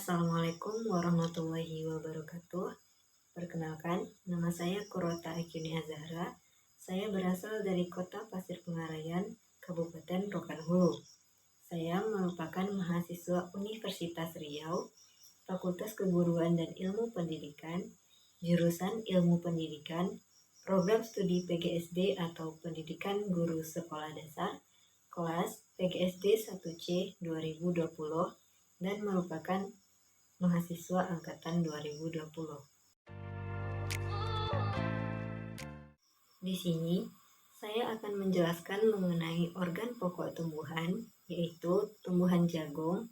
Assalamualaikum warahmatullahi wabarakatuh. Perkenalkan, nama saya Qurrata Akyuni Azahra. Saya berasal dari Kota Pasir Pengarayan, Kabupaten Rokan Hulu. Saya merupakan mahasiswa Universitas Riau, Fakultas Keguruan dan Ilmu Pendidikan, jurusan Ilmu Pendidikan, program studi PGSD atau Pendidikan Guru Sekolah Dasar, kelas PGSD 1C 2020, dan merupakan mahasiswa angkatan 2020. Di sini, saya akan menjelaskan mengenai organ pokok tumbuhan, yaitu tumbuhan jagung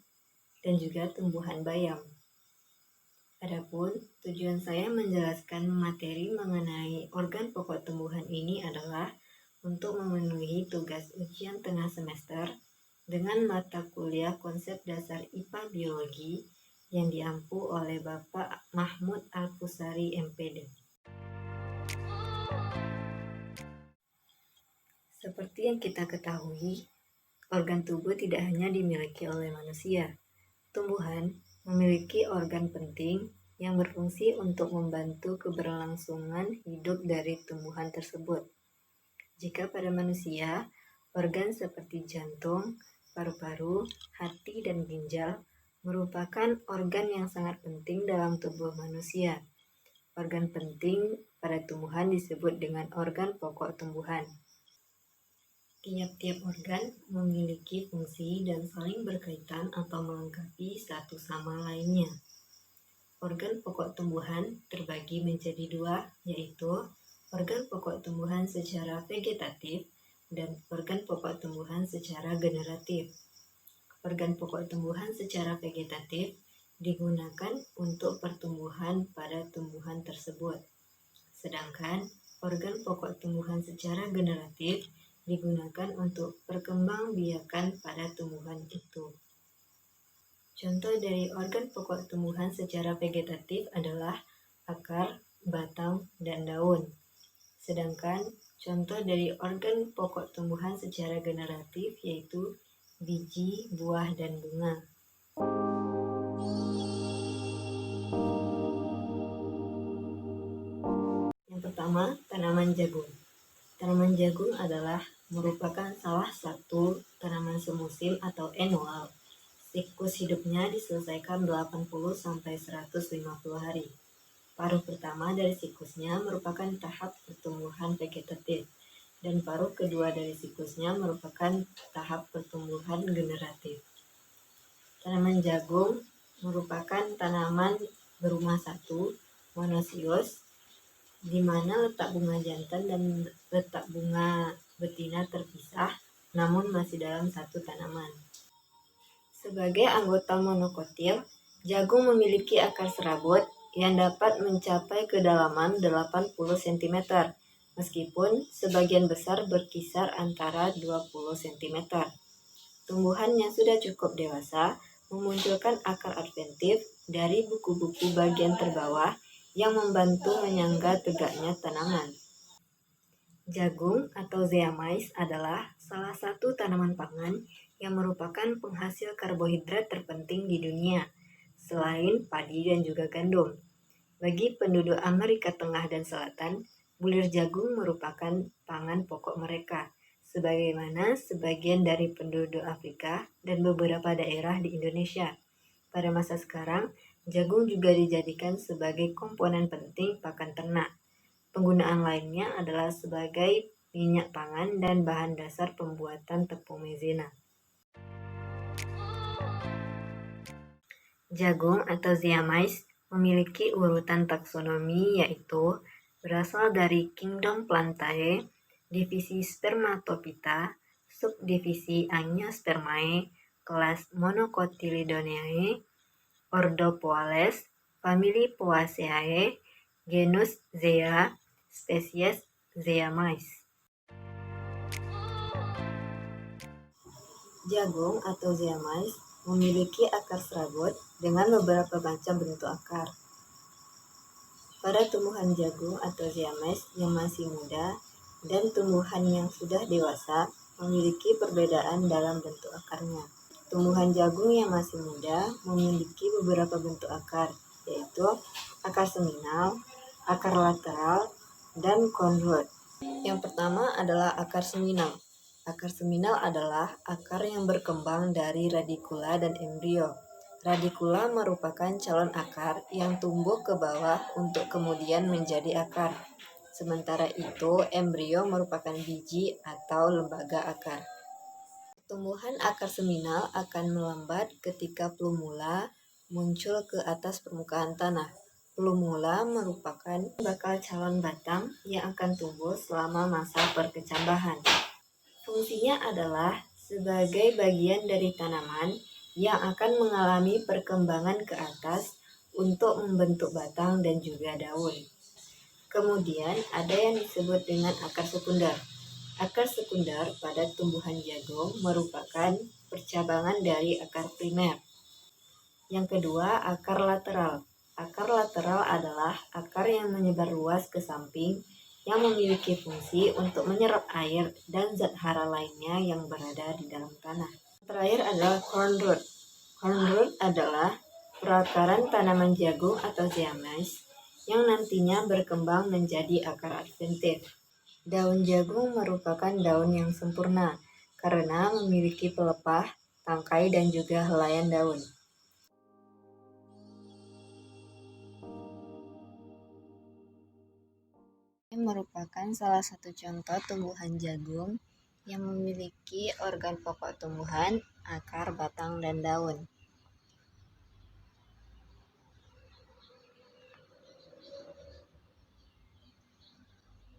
dan juga tumbuhan bayam. Adapun tujuan saya menjelaskan materi mengenai organ pokok tumbuhan ini adalah untuk memenuhi tugas ujian tengah semester dengan mata kuliah konsep dasar IPA Biologi yang diampu oleh Bapak Mahmud Al-Pusari MPD. Seperti yang kita ketahui, organ tubuh tidak hanya dimiliki oleh manusia. Tumbuhan memiliki organ penting yang berfungsi untuk membantu keberlangsungan hidup dari tumbuhan tersebut. Jika pada manusia, organ seperti jantung, paru-paru, hati, dan ginjal merupakan organ yang sangat penting dalam tubuh manusia. Organ penting pada tumbuhan disebut dengan organ pokok tumbuhan. Tiap-tiap organ memiliki fungsi dan saling berkaitan atau melengkapi satu sama lainnya. Organ pokok tumbuhan terbagi menjadi dua, yaitu organ pokok tumbuhan secara vegetatif dan organ pokok tumbuhan secara generatif. Organ pokok tumbuhan secara vegetatif digunakan untuk pertumbuhan pada tumbuhan tersebut. Sedangkan organ pokok tumbuhan secara generatif digunakan untuk perkembangbiakan pada tumbuhan itu. Contoh dari organ pokok tumbuhan secara vegetatif adalah akar, batang, dan daun. Sedangkan contoh dari organ pokok tumbuhan secara generatif yaitu biji, buah, dan bunga. Yang pertama, tanaman jagung. Tanaman jagung adalah merupakan salah satu tanaman semusim atau annual. Siklus hidupnya diselesaikan 80-150 hari. Paruh pertama dari siklusnya merupakan tahap pertumbuhan vegetatif, dan paruh kedua dari siklusnya merupakan tahap pertumbuhan generatif. Tanaman jagung merupakan tanaman berumah satu, monosius, di mana letak bunga jantan dan letak bunga betina terpisah, namun masih dalam satu tanaman. Sebagai anggota monokotil, jagung memiliki akar serabut yang dapat mencapai kedalaman 80 cm, meskipun sebagian besar berkisar antara 20 cm. Tumbuhan yang sudah cukup dewasa memunculkan akar adventif dari buku-buku bagian terbawah yang membantu menyangga tegaknya tanaman. Jagung atau zeamais adalah salah satu tanaman pangan yang merupakan penghasil karbohidrat terpenting di dunia, selain padi dan juga gandum. Bagi penduduk Amerika Tengah dan Selatan, bulir jagung merupakan pangan pokok mereka, sebagaimana sebagian dari penduduk Afrika dan beberapa daerah di Indonesia. Pada masa sekarang, jagung juga dijadikan sebagai komponen penting pakan ternak. Penggunaan lainnya adalah sebagai minyak pangan dan bahan dasar pembuatan tepung maizena. Jagung atau zeamais memiliki urutan taksonomi yaitu berasal dari Kingdom Plantae, divisi Spermatophyta, subdivisi Angiospermae, kelas Monocotyledoneae, ordo Poales, famili Poaceae, genus Zea, spesies Zeamais. Jagung atau zeamais memiliki akar serabut dengan beberapa macam bentuk akar. Pada tumbuhan jagung atau zeamais yang masih muda dan tumbuhan yang sudah dewasa memiliki perbedaan dalam bentuk akarnya. Tumbuhan jagung yang masih muda memiliki beberapa bentuk akar, yaitu akar seminal, akar lateral, dan conroot. Yang pertama adalah akar seminal. Akar seminal adalah akar yang berkembang dari radikula dan embrio. Radikula merupakan calon akar yang tumbuh ke bawah untuk kemudian menjadi akar. Sementara itu, embrio merupakan biji atau lembaga akar. Pertumbuhan akar seminal akan melambat ketika plumula muncul ke atas permukaan tanah. Plumula merupakan bakal calon batang yang akan tumbuh selama masa perkecambahan. Fungsinya adalah sebagai bagian dari tanaman yang akan mengalami perkembangan ke atas untuk membentuk batang dan juga daun. Kemudian ada yang disebut dengan akar sekunder. Akar sekunder pada tumbuhan jagung merupakan percabangan dari akar primer. Yang kedua, akar lateral. Akar lateral adalah akar yang menyebar luas ke samping yang memiliki fungsi untuk menyerap air dan zat hara lainnya yang berada di dalam tanah. Terakhir adalah corn root. Corn root adalah perakaran tanaman jagung atau zeamais yang nantinya berkembang menjadi akar adventif. Daun jagung merupakan daun yang sempurna karena memiliki pelepah, tangkai, dan juga helaian daun. Ini merupakan salah satu contoh tumbuhan jagung yang memiliki organ pokok tumbuhan, akar, batang, dan daun.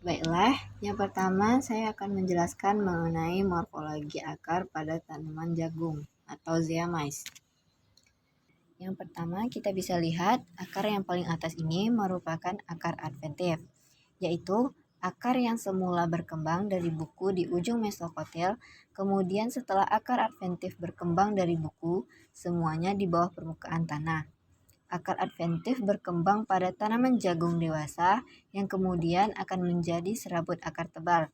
Baiklah, yang pertama saya akan menjelaskan mengenai morfologi akar pada tanaman jagung atau zeamais. Yang pertama kita bisa lihat akar yang paling atas ini merupakan akar adventif, yaitu akar yang semula berkembang dari buku di ujung mesokotil, kemudian setelah akar adventif berkembang dari buku, semuanya di bawah permukaan tanah. Akar adventif berkembang pada tanaman jagung dewasa yang kemudian akan menjadi serabut akar tebal.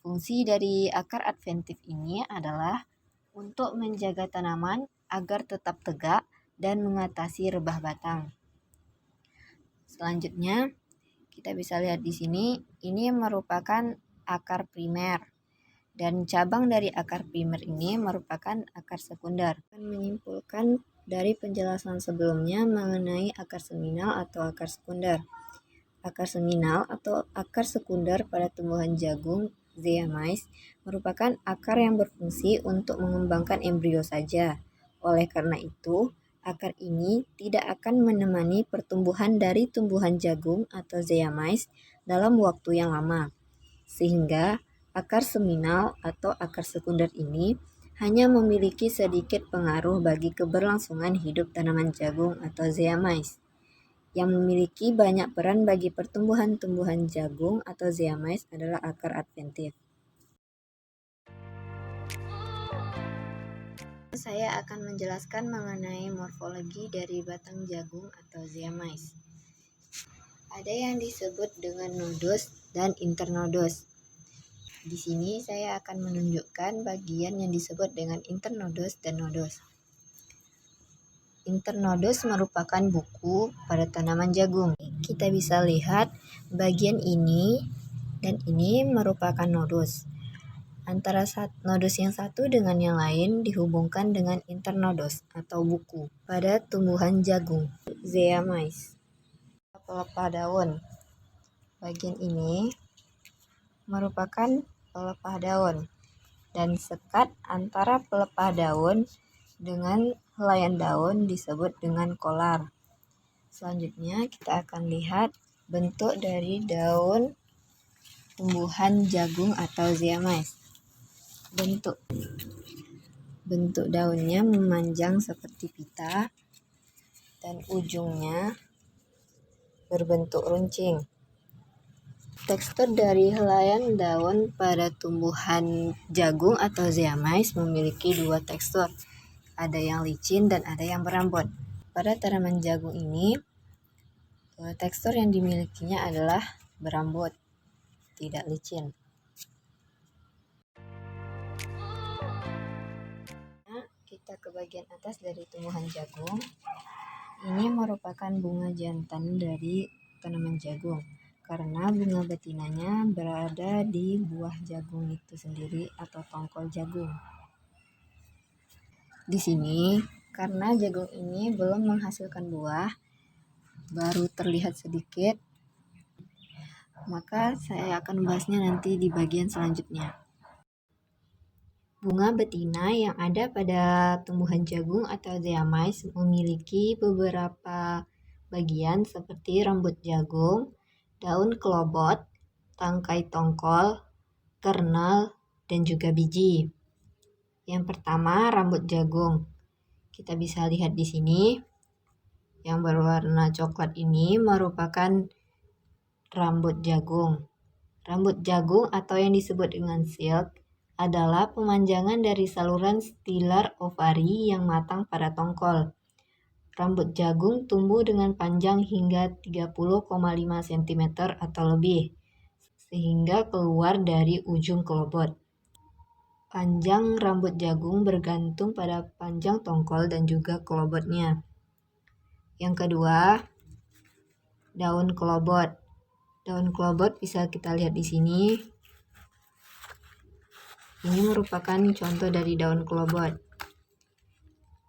Fungsi dari akar adventif ini adalah untuk menjaga tanaman agar tetap tegak dan mengatasi rebah batang. Selanjutnya, kita bisa lihat di sini, ini merupakan akar primer. Dan cabang dari akar primer ini merupakan akar sekunder. Akan menyimpulkan dari penjelasan sebelumnya mengenai akar seminal atau akar sekunder. Akar seminal atau akar sekunder pada tumbuhan jagung zeamais merupakan akar yang berfungsi untuk mengembangkan embrio saja. Oleh karena itu, akar ini tidak akan menemani pertumbuhan dari tumbuhan jagung atau zeamais dalam waktu yang lama. Sehingga akar seminal atau akar sekunder ini hanya memiliki sedikit pengaruh bagi keberlangsungan hidup tanaman jagung atau zeamais. Yang memiliki banyak peran bagi pertumbuhan tumbuhan jagung atau zeamais adalah akar adventif. Saya akan menjelaskan mengenai morfologi dari batang jagung atau zeamais. Ada yang disebut dengan nodus dan internodus. Di sini saya akan menunjukkan bagian yang disebut dengan internodus dan nodus. Internodus merupakan buku pada tanaman jagung. Kita bisa lihat bagian ini dan ini merupakan nodus. Antara nodus yang satu dengan yang lain dihubungkan dengan internodus atau buku pada tumbuhan jagung zeamais. Pelepah daun. Bagian ini merupakan pelepah daun dan sekat antara pelepah daun dengan helaian daun disebut dengan kolar. Selanjutnya kita akan lihat bentuk dari daun tumbuhan jagung atau zeamais. Bentuk daunnya memanjang seperti pita dan ujungnya berbentuk runcing. Tekstur dari helaian daun pada tumbuhan jagung atau zeamais memiliki dua tekstur. Ada yang licin dan ada yang berambut. Pada tanaman jagung ini, tekstur yang dimilikinya adalah berambut, tidak licin. Kita kita ke bagian atas dari tumbuhan jagung, ini merupakan bunga jantan dari tanaman jagung. Karena bunga betinanya berada di buah jagung itu sendiri atau tongkol jagung. Di sini, karena jagung ini belum menghasilkan buah, baru terlihat sedikit, maka saya akan membahasnya nanti di bagian selanjutnya. Bunga betina yang ada pada tumbuhan jagung atau zeamais memiliki beberapa bagian seperti rambut jagung, daun kelobot, tangkai tongkol, kernel, dan juga biji. Yang pertama, rambut jagung. Kita bisa lihat di sini, yang berwarna coklat ini merupakan rambut jagung. Rambut jagung atau yang disebut dengan silk adalah pemanjangan dari saluran stilar ovari yang matang pada tongkol. Rambut jagung tumbuh dengan panjang hingga 30,5 cm atau lebih, sehingga keluar dari ujung kelobot. Panjang rambut jagung bergantung pada panjang tongkol dan juga kelobotnya. Yang kedua, daun kelobot. Daun kelobot bisa kita lihat di sini. Ini merupakan contoh dari daun kelobot.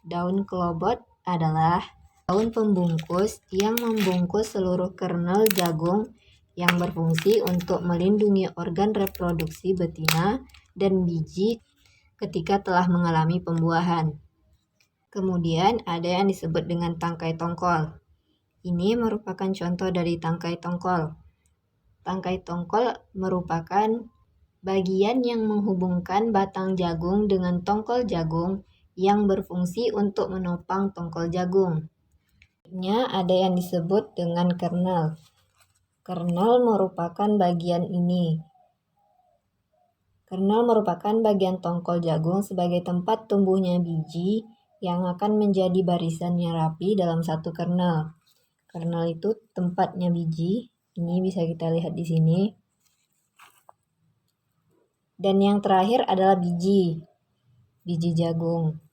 Daun kelobot adalah daun pembungkus yang membungkus seluruh kernel jagung yang berfungsi untuk melindungi organ reproduksi betina dan biji ketika telah mengalami pembuahan. Kemudian ada yang disebut dengan tangkai tongkol. Ini merupakan contoh dari tangkai tongkol. Tangkai tongkol merupakan bagian yang menghubungkan batang jagung dengan tongkol jagung yang berfungsi untuk menopang tongkol jagung. Ada yang disebut dengan kernel. Kernel merupakan bagian ini. Kernel merupakan bagian tongkol jagung sebagai tempat tumbuhnya biji yang akan menjadi barisan yang rapi dalam satu kernel. Kernel itu tempatnya biji. Ini bisa kita lihat di sini. Dan yang terakhir adalah biji jagung.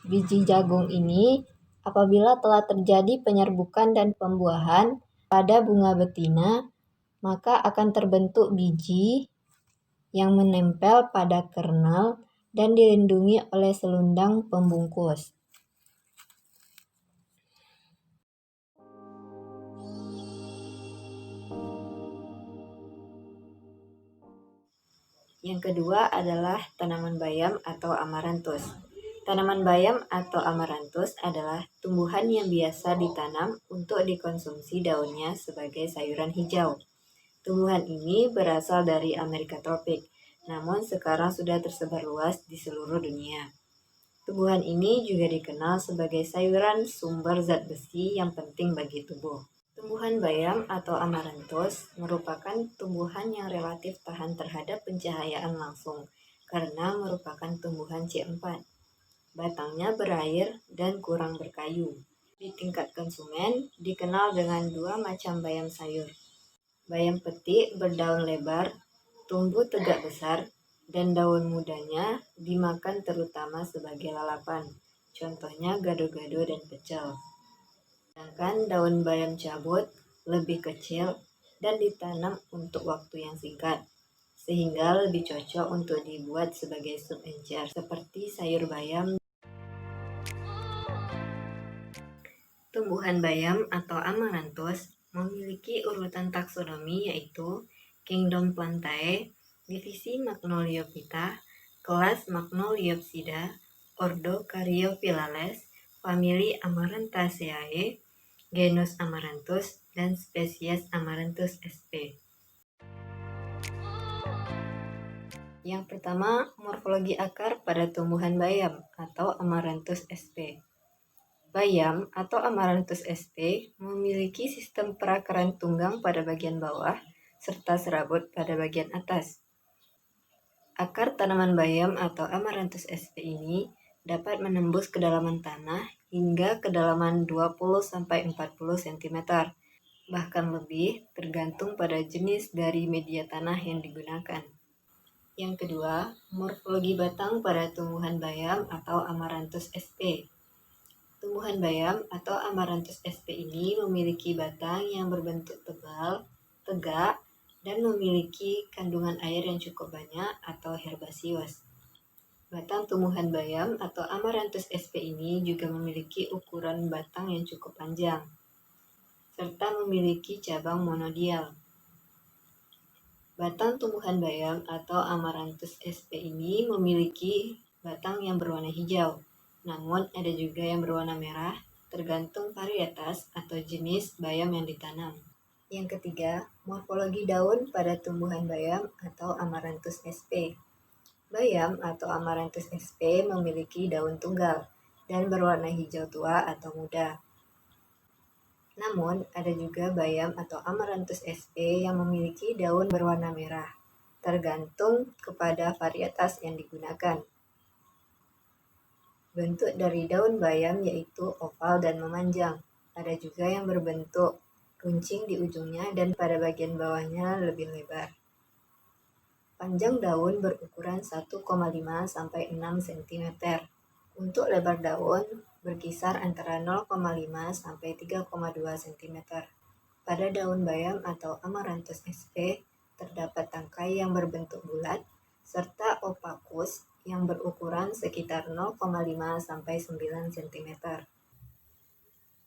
Biji jagung ini apabila telah terjadi penyerbukan dan pembuahan pada bunga betina, maka akan terbentuk biji yang menempel pada kernel dan dilindungi oleh selundang pembungkus. Yang kedua adalah tanaman bayam atau amaranthus. Tanaman bayam atau amaranthus adalah tumbuhan yang biasa ditanam untuk dikonsumsi daunnya sebagai sayuran hijau. Tumbuhan ini berasal dari Amerika tropik, namun sekarang sudah tersebar luas di seluruh dunia. Tumbuhan ini juga dikenal sebagai sayuran sumber zat besi yang penting bagi tubuh. Tumbuhan bayam atau amaranthus merupakan tumbuhan yang relatif tahan terhadap pencahayaan langsung karena merupakan tumbuhan C4. Batangnya berair dan kurang berkayu. Di tingkat konsumen, dikenal dengan dua macam bayam sayur. Bayam petik berdaun lebar, tumbuh tegak besar, dan daun mudanya dimakan terutama sebagai lalapan. Contohnya gado-gado dan pecel. Sedangkan daun bayam cabut lebih kecil dan ditanam untuk waktu yang singkat, sehingga lebih cocok untuk dibuat sebagai sup encer seperti sayur bayam. Tumbuhan bayam atau amaranthus memiliki urutan taksonomi yaitu Kingdom Plantae, divisi Magnoliophyta, kelas Magnoliopsida, ordo Caryophyllales, famili Amarantaceae, genus Amaranthus, dan spesies Amaranthus sp. Yang pertama, morfologi akar pada tumbuhan bayam atau Amaranthus sp. Bayam atau Amaranthus sp memiliki sistem perakaran tunggang pada bagian bawah serta serabut pada bagian atas. Akar tanaman bayam atau Amaranthus sp ini dapat menembus kedalaman tanah hingga kedalaman 20-40 cm, bahkan lebih tergantung pada jenis dari media tanah yang digunakan. Yang kedua, morfologi batang pada tumbuhan bayam atau Amaranthus sp. Tumbuhan bayam atau Amaranthus sp ini memiliki batang yang berbentuk tebal, tegak, dan memiliki kandungan air yang cukup banyak atau herbasius. Batang tumbuhan bayam atau Amaranthus sp ini juga memiliki ukuran batang yang cukup panjang, serta memiliki cabang monodial. Batang tumbuhan bayam atau Amaranthus sp ini memiliki batang yang berwarna hijau, namun ada juga yang berwarna merah, tergantung varietas atau jenis bayam yang ditanam. Yang ketiga, morfologi daun pada tumbuhan bayam atau Amaranthus sp. Bayam atau Amaranthus sp memiliki daun tunggal dan berwarna hijau tua atau muda. Namun, ada juga bayam atau Amaranthus sp yang memiliki daun berwarna merah, tergantung kepada varietas yang digunakan. Bentuk dari daun bayam yaitu oval dan memanjang. Ada juga yang berbentuk runcing di ujungnya dan pada bagian bawahnya lebih lebar. Panjang daun berukuran 1,5 sampai 6 cm. Untuk lebar daun berkisar antara 0,5 sampai 3,2 cm. Pada daun bayam atau Amaranthus sp terdapat tangkai yang berbentuk bulat serta opakus yang berukuran sekitar 0,5 sampai 9 cm.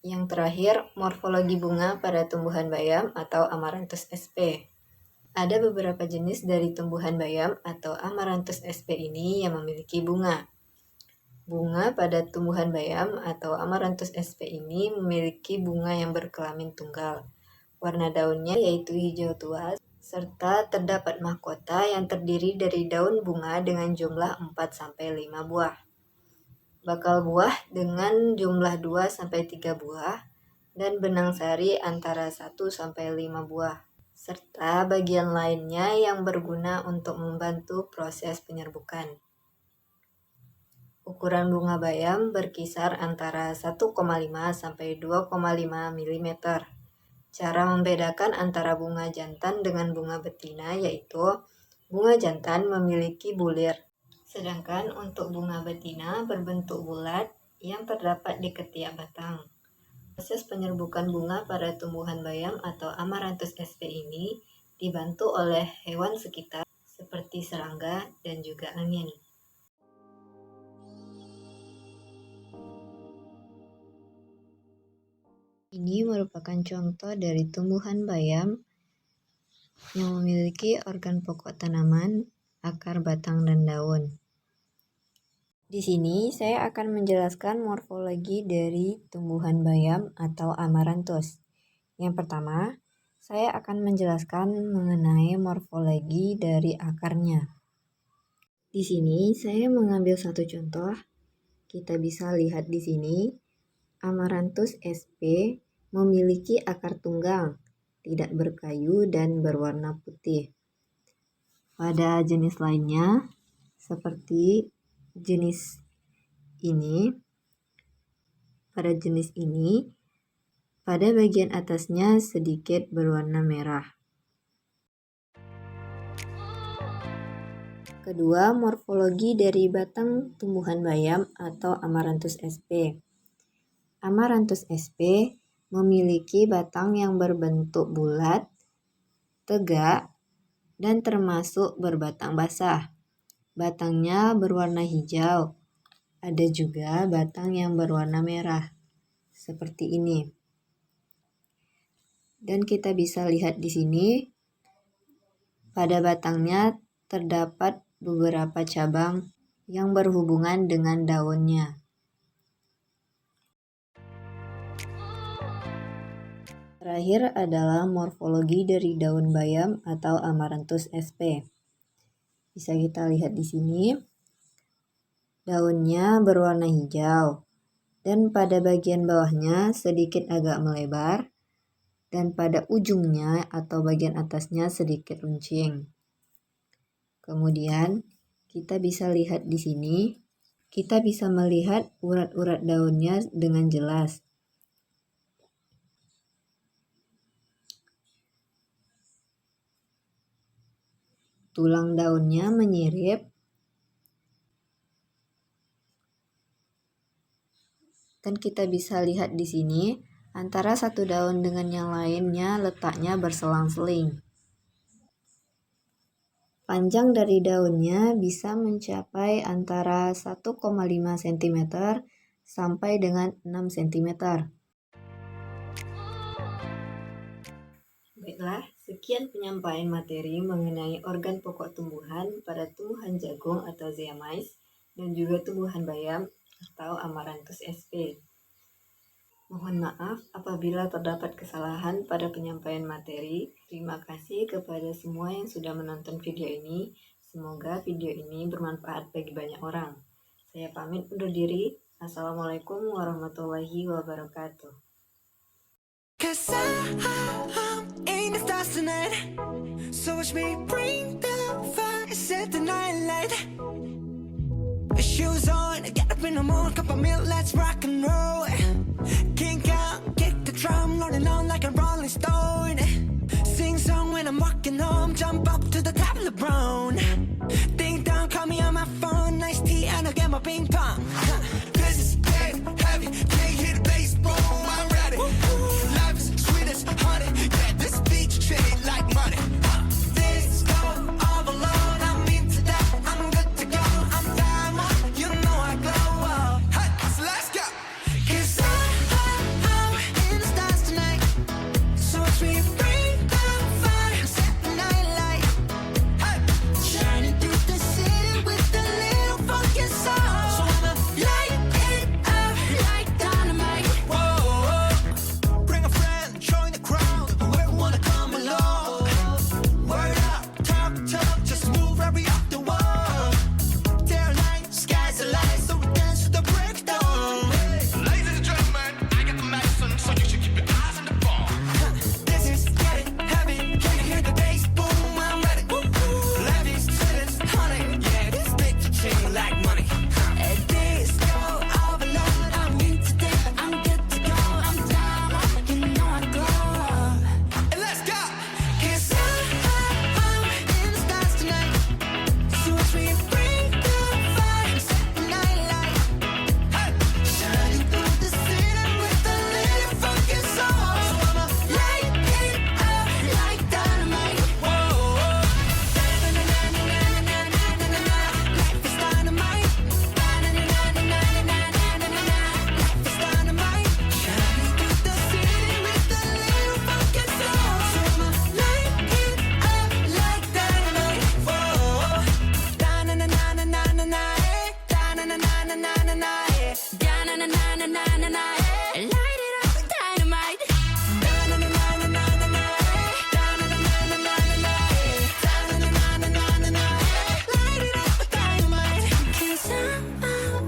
Yang terakhir, morfologi bunga pada tumbuhan bayam atau Amaranthus sp. Ada beberapa jenis dari tumbuhan bayam atau Amaranthus sp ini yang memiliki bunga. Bunga pada tumbuhan bayam atau Amaranthus sp ini memiliki bunga yang berkelamin tunggal. Warna daunnya yaitu hijau tua, serta terdapat mahkota yang terdiri dari daun bunga dengan jumlah 4-5 buah. Bakal buah dengan jumlah 2-3 buah, dan benang sari antara 1-5 buah, serta bagian lainnya yang berguna untuk membantu proses penyerbukan. Ukuran bunga bayam berkisar antara 1,5 sampai 2,5 mm. Cara membedakan antara bunga jantan dengan bunga betina yaitu bunga jantan memiliki bulir, sedangkan untuk bunga betina berbentuk bulat yang terdapat di ketiak batang. Proses penyerbukan bunga pada tumbuhan bayam atau Amaranthus sp ini dibantu oleh hewan sekitar seperti serangga dan juga angin. Ini merupakan contoh dari tumbuhan bayam yang memiliki organ pokok tanaman, akar, batang, dan daun. Di sini saya akan menjelaskan morfologi dari tumbuhan bayam atau Amaranthus. Yang pertama, saya akan menjelaskan mengenai morfologi dari akarnya. Di sini saya mengambil satu contoh. Kita bisa lihat di sini, Amaranthus sp memiliki akar tunggang, tidak berkayu dan berwarna putih. Pada jenis lainnya, seperti jenis ini, pada bagian atasnya sedikit berwarna merah. Kedua, morfologi dari batang tumbuhan bayam atau Amaranthus sp. Amaranthus sp memiliki batang yang berbentuk bulat, tegak, dan termasuk berbatang basah. Batangnya berwarna hijau. Ada juga batang yang berwarna merah, seperti ini. Dan kita bisa lihat di sini, pada batangnya terdapat beberapa cabang yang berhubungan dengan daunnya. Terakhir adalah morfologi dari daun bayam atau Amaranthus sp. Bisa kita lihat di sini, daunnya berwarna hijau, dan pada bagian bawahnya sedikit agak melebar, dan pada ujungnya atau bagian atasnya sedikit runcing. Kemudian, kita bisa lihat di sini, kita bisa melihat urat-urat daunnya dengan jelas. tulang daunnya menyirip, dan kita bisa lihat di sini antara satu daun dengan yang lainnya letaknya berselang-seling. Panjang dari daunnya bisa mencapai antara 1,5 cm sampai dengan 6 cm. Baiklah, sekian penyampaian materi mengenai organ pokok tumbuhan pada tumbuhan jagung atau zeamais dan juga tumbuhan bayam atau Amaranthus sp. Mohon maaf apabila terdapat kesalahan pada penyampaian materi. Terima kasih kepada semua yang sudah menonton video ini. Semoga video ini bermanfaat bagi banyak orang. Saya pamit undur diri. Assalamualaikum warahmatullahi wabarakatuh. 'Cause I'm in the stars tonight, so watch me bring the fire, set the night light. Shoes on, get up in the morning, cup of milk, let's rock and roll. Kink out, kick the drum, rolling on like a rolling stone. Sing song when I'm walking home, jump up to the top of the brown. Ding dong, call me on my phone, nice tea and I'll get my ping pong. This is dead heavy, can't hear the bass boom, I'm ready. Life is sweet as honey, yeah, this beach treat like money. This go all alone, I'm into that, I'm good to go, I'm diamond, you know I glow up. Hey, so let's go. 'Cause I'm in the stars tonight, so watch me bring the fire, set the night light. Hey, shining through the city with a little funky soul. So I'ma light it up like dynamite. Whoa, bring a friend, join the crowd, whoever wanna come along. Word up, talk, just move right up the wall. They're like, sky's the light, so we dance to the breakdown. Ladies and gentlemen, I got the medicine, so you should keep your eyes on the ball. This is getting heavy, can you hear the bass boom? I'm ready. Life is sweet as honey, yeah, this bitch treat like money. This go all alone, I'm into that, I'm good to go, I'm down, you know I glow. And let's go. 'Cause I'm in the stars tonight, so watch me bring the fire, set the night light. Hey, shining through the city with a little funky soul. So I'ma light it up like dynamite. Whoa, na-na-na-na-na-na-na-na-na-na. Life is dynamite. Na-na-na-na-na-na-na-na-na-na. Life is dynamite. Shining through the city with a little funky soul. So I'ma light it up like dynamite. Whoa, da-na-na-na-na-na-na-na, eh. Da-na-na-na-na-na-na-na, eh. Da-na-na-na-na-na-na, eh. Light it up like dynamite. Da-na-na-na-na-na-na, eh. Da-na-na-na-na-na-na, eh. Da-na-na-na-na-na-na, eh. Light it up like dynamite. 'Cause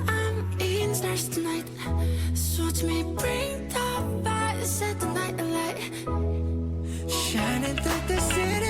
I'm in the stars tonight, so watch me bring the fire, set the night alight. Shining through the city